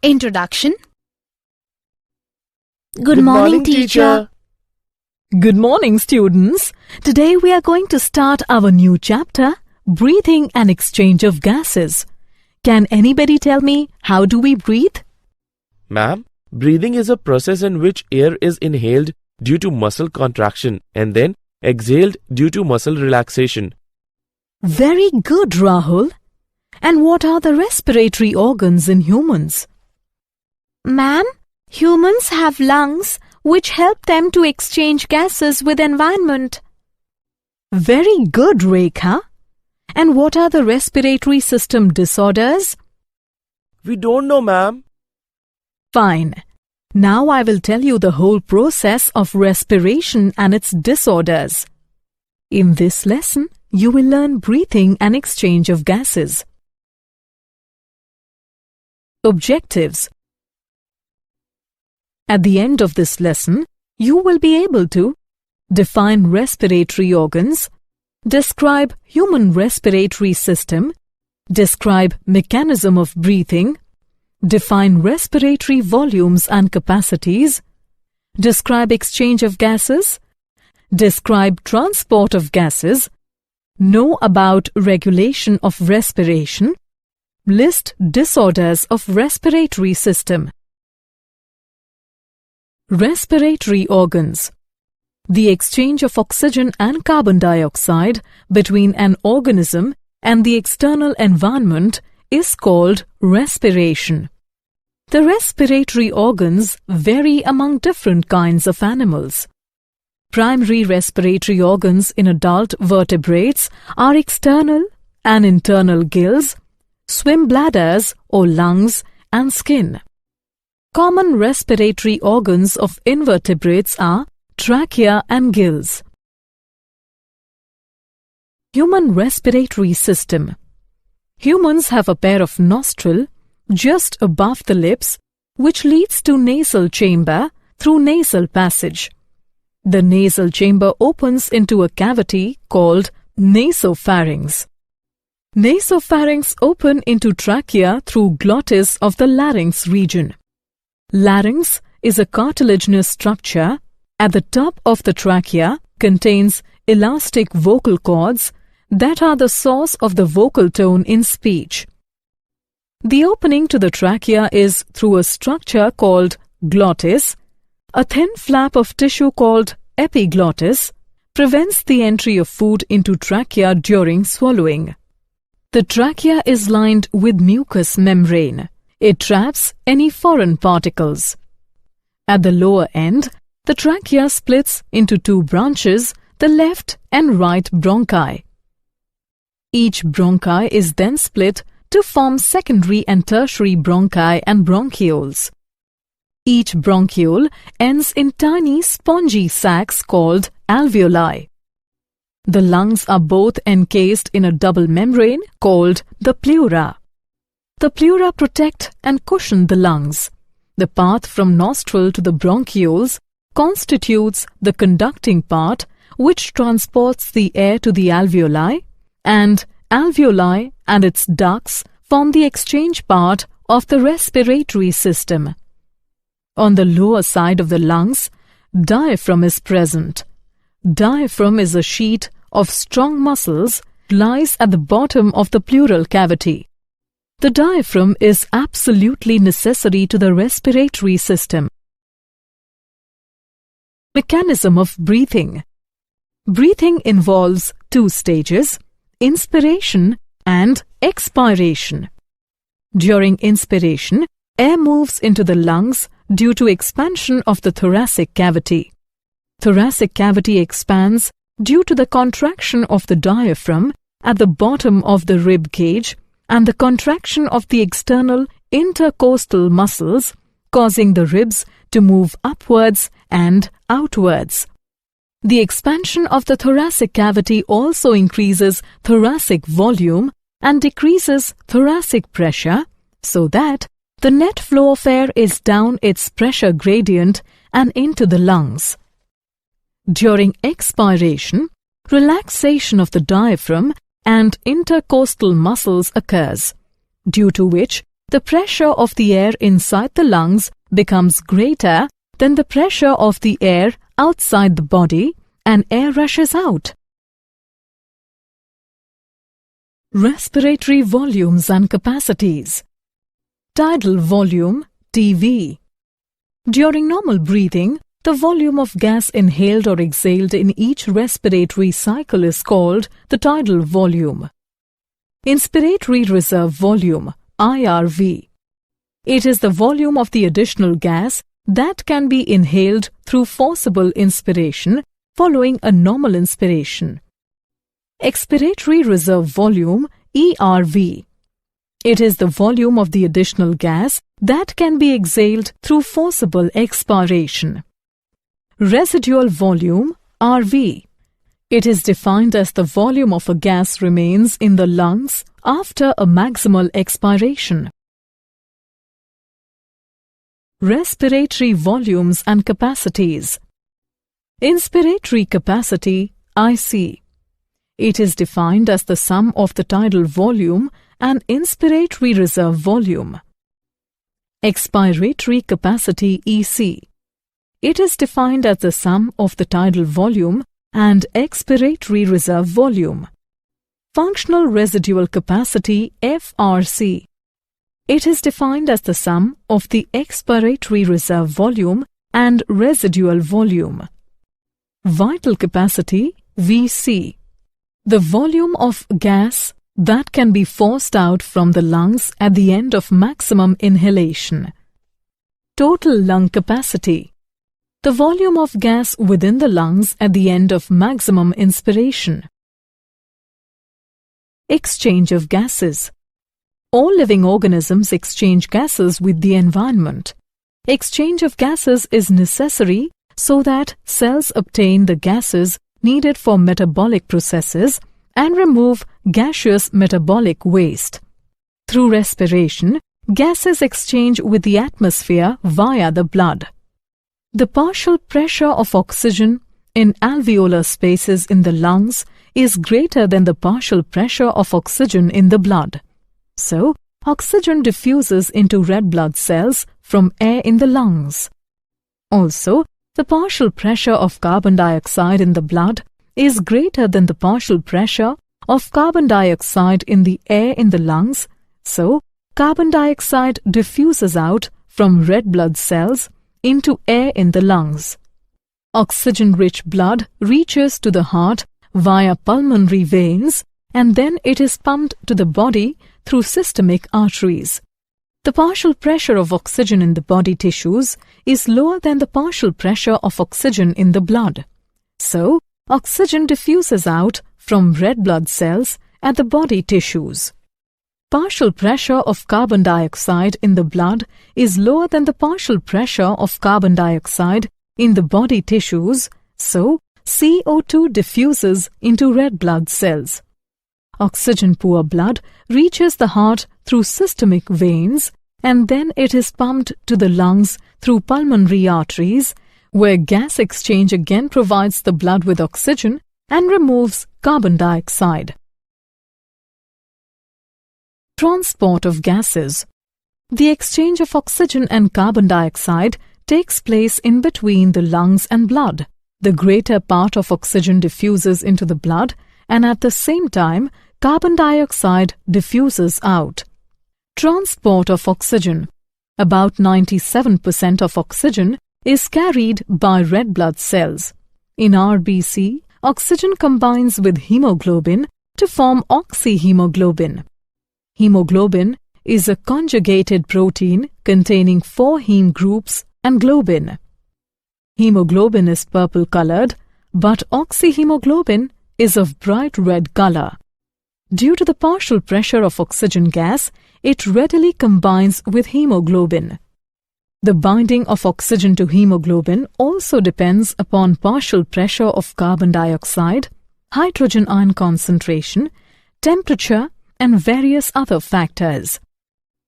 Introduction. Good morning, teacher. Good morning, students. Today we are going to start our new chapter, Breathing and Exchange of Gases. Can anybody tell me how do we breathe? Ma'am, breathing is a process in which air is inhaled due to muscle contraction and then exhaled due to muscle relaxation. Very good, Rahul. And what are the respiratory organs in humans? Ma'am, humans have lungs which help them to exchange gases with environment. Very good, Rekha. And what are the respiratory system disorders? We don't know, ma'am. Fine. Now I will tell you the whole process of respiration and its disorders. In this lesson, you will learn breathing and exchange of gases. Objectives. At the end of this lesson, you will be able to define respiratory organs, describe human respiratory system, describe mechanism of breathing, define respiratory volumes and capacities, describe exchange of gases, describe transport of gases, know about regulation of respiration, list disorders of respiratory system. Respiratory organs. The exchange of oxygen and carbon dioxide between an organism and the external environment is called respiration. The respiratory organs vary among different kinds of animals. Primary respiratory organs in adult vertebrates are external and internal gills, swim bladders or lungs, and skin. Common respiratory organs of invertebrates are trachea and gills. Human respiratory system. Humans have a pair of nostrils just above the lips, which leads to nasal chamber through nasal passage. The nasal chamber opens into a cavity called nasopharynx. Nasopharynx open into trachea through glottis of the larynx region. Larynx is a cartilaginous structure. At the top of the trachea contains elastic vocal cords that are the source of the vocal tone in speech. The opening to the trachea is through a structure called glottis. A thin flap of tissue called epiglottis prevents the entry of food into trachea during swallowing. The trachea is lined with mucous membrane. It traps any foreign particles. At the lower end, the trachea splits into two branches, the left and right bronchi. Each bronchi is then split to form secondary and tertiary bronchi and bronchioles. Each bronchiole ends in tiny spongy sacs called alveoli. The lungs are both encased in a double membrane called the pleura. The pleura protect and cushion the lungs. The path from nostril to the bronchioles constitutes the conducting part which transports the air to the alveoli, and alveoli and its ducts form the exchange part of the respiratory system. On the lower side of the lungs, diaphragm is present. Diaphragm is a sheet of strong muscles lies at the bottom of the pleural cavity. The diaphragm is absolutely necessary to the respiratory system. Mechanism of breathing. Breathing involves two stages, inspiration and expiration. During inspiration, air moves into the lungs due to expansion of the thoracic cavity. Thoracic cavity expands due to the contraction of the diaphragm at the bottom of the rib cage and the contraction of the external intercostal muscles, causing the ribs to move upwards and outwards. The expansion of the thoracic cavity also increases thoracic volume and decreases thoracic pressure, so that the net flow of air is down its pressure gradient and into the lungs. During expiration, relaxation of the diaphragm and intercostal muscles occurs, due to which the pressure of the air inside the lungs becomes greater than the pressure of the air outside the body and air rushes out. Respiratory volumes and capacities. Tidal volume, TV. During normal breathing, the volume of gas inhaled or exhaled in each respiratory cycle is called the tidal volume. Inspiratory reserve volume, IRV. It is the volume of the additional gas that can be inhaled through forcible inspiration following a normal inspiration. Expiratory reserve volume, ERV. It is the volume of the additional gas that can be exhaled through forcible expiration. Residual volume, RV. It is defined as the volume of a gas remains in the lungs after a maximal expiration. Respiratory volumes and capacities. Inspiratory capacity, IC. It is defined as the sum of the tidal volume and inspiratory reserve volume. Expiratory capacity, EC. It is defined as the sum of the tidal volume and expiratory reserve volume. Functional residual capacity, FRC. It is defined as the sum of the expiratory reserve volume and residual volume. Vital capacity, VC. The volume of gas that can be forced out from the lungs at the end of maximum inhalation. Total lung capacity. The volume of gas within the lungs at the end of maximum inspiration. Exchange of gases. All living organisms exchange gases with the environment. Exchange of gases is necessary so that cells obtain the gases needed for metabolic processes and remove gaseous metabolic waste. Through respiration, gases exchange with the atmosphere via the blood. The partial pressure of oxygen in alveolar spaces in the lungs is greater than the partial pressure of oxygen in the blood. So, oxygen diffuses into red blood cells from air in the lungs. Also, the partial pressure of carbon dioxide in the blood is greater than the partial pressure of carbon dioxide in the air in the lungs, so carbon dioxide diffuses out from red blood cells into air in the lungs. Oxygen-rich blood reaches to the heart via pulmonary veins and then it is pumped to the body through systemic arteries. The partial pressure of oxygen in the body tissues is lower than the partial pressure of oxygen in the blood. So, oxygen diffuses out from red blood cells at the body tissues. Partial pressure of carbon dioxide in the blood is lower than the partial pressure of carbon dioxide in the body tissues, so CO2 diffuses into red blood cells. Oxygen-poor blood reaches the heart through systemic veins and then it is pumped to the lungs through pulmonary arteries, where gas exchange again provides the blood with oxygen and removes carbon dioxide. Transport of gases. The exchange of oxygen and carbon dioxide takes place in between the lungs and blood. The greater part of oxygen diffuses into the blood and at the same time carbon dioxide diffuses out. Transport of oxygen. About 97% of oxygen is carried by red blood cells. In RBC, oxygen combines with hemoglobin to form oxyhemoglobin. Hemoglobin is a conjugated protein containing 4 heme groups and globin. Hemoglobin is purple-colored, but oxyhemoglobin is of bright red color. Due to the partial pressure of oxygen gas, it readily combines with hemoglobin. The binding of oxygen to hemoglobin also depends upon partial pressure of carbon dioxide, hydrogen ion concentration, temperature, and various other factors.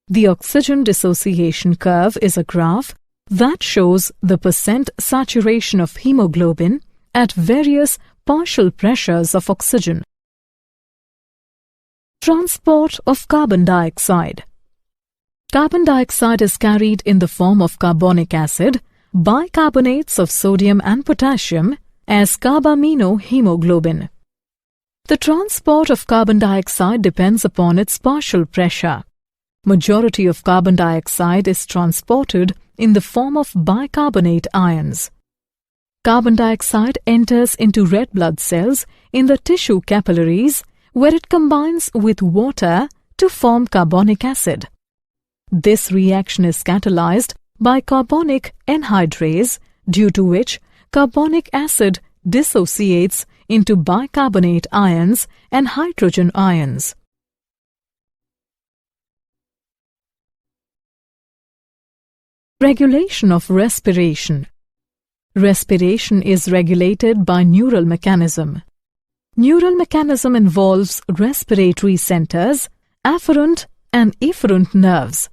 The oxygen dissociation curve is a graph that shows the percent saturation of hemoglobin at various partial pressures of oxygen. Transport of carbon dioxide. Carbon dioxide is carried in the form of carbonic acid, bicarbonates of sodium and potassium as carbaminohemoglobin. The transport of carbon dioxide depends upon its partial pressure. Majority of carbon dioxide is transported in the form of bicarbonate ions. Carbon dioxide enters into red blood cells in the tissue capillaries where it combines with water to form carbonic acid. This reaction is catalyzed by carbonic anhydrase, due to which carbonic acid dissociates into bicarbonate ions and hydrogen ions. Regulation of respiration. Respiration is regulated by neural mechanism. Neural mechanism involves respiratory centers, afferent and efferent nerves.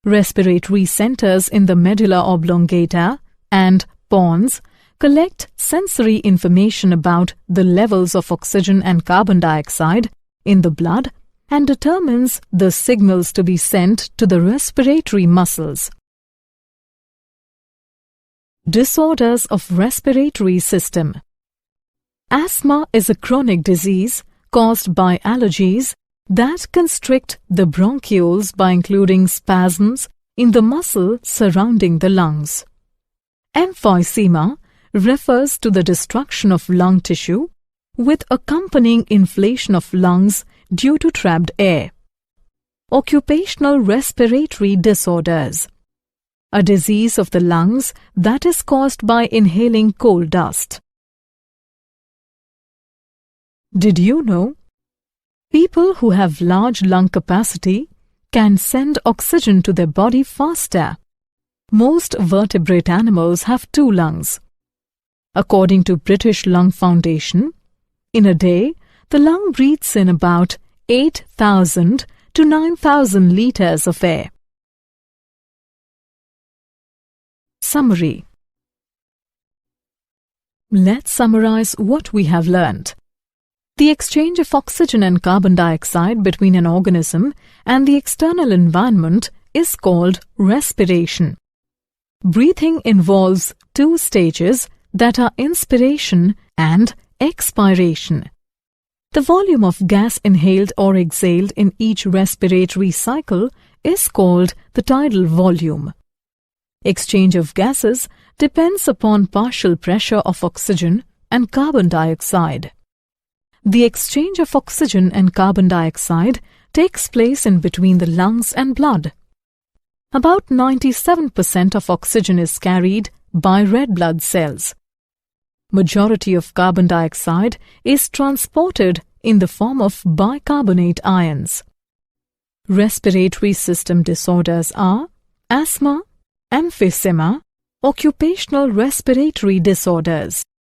Respiratory centers in the medulla oblongata and pons collect sensory information about the levels of oxygen and carbon dioxide in the blood and determines the signals to be sent to the respiratory muscles. Disorders of respiratory system. Asthma is a chronic disease caused by allergies that constrict the bronchioles by including spasms in the muscle surrounding the lungs. Emphysema refers to the destruction of lung tissue with accompanying inflation of lungs due to trapped air. Occupational respiratory disorders. A disease of the lungs that is caused by inhaling coal dust. Did you know? People who have large lung capacity can send oxygen to their body faster. Most vertebrate animals have 2 lungs. According to British Lung Foundation, in a day, the lung breathes in about 8,000 to 9,000 liters of air. Summary. Let's summarize what we have learned. The exchange of oxygen and carbon dioxide between an organism and the external environment is called respiration. Breathing involves 2 stages that are inspiration and expiration. The volume of gas inhaled or exhaled in each respiratory cycle is called the tidal volume. Exchange of gases depends upon partial pressure of oxygen and carbon dioxide. The exchange of oxygen and carbon dioxide takes place in between the lungs and blood. About 97% of oxygen is carried by red blood cells. Majority of carbon dioxide is transported in the form of bicarbonate ions. Respiratory system disorders are asthma, emphysema, occupational respiratory disorders.